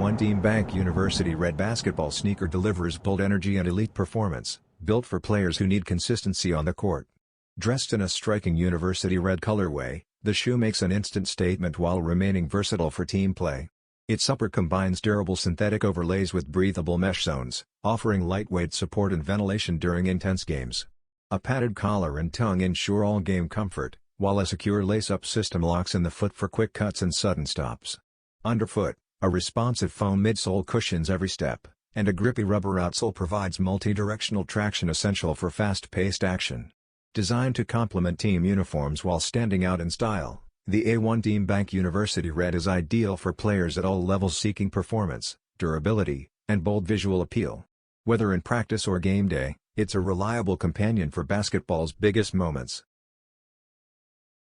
A1 Team Bank University Red basketball sneaker delivers bold energy and elite performance, built for players who need consistency on the court. Dressed in a striking University Red colorway, the shoe makes an instant statement while remaining versatile for team play. Its upper combines durable synthetic overlays with breathable mesh zones, offering lightweight support and ventilation during intense games. A padded collar and tongue ensure all-game comfort, while a secure lace-up system locks in the foot for quick cuts and sudden stops. Underfoot, a responsive foam midsole cushions every step, and a grippy rubber outsole provides multidirectional traction essential for fast-paced action. Designed to complement team uniforms while standing out in style, the A1 Team Bank University Red is ideal for players at all levels seeking performance, durability, and bold visual appeal. Whether in practice or game day, it's a reliable companion for basketball's biggest moments.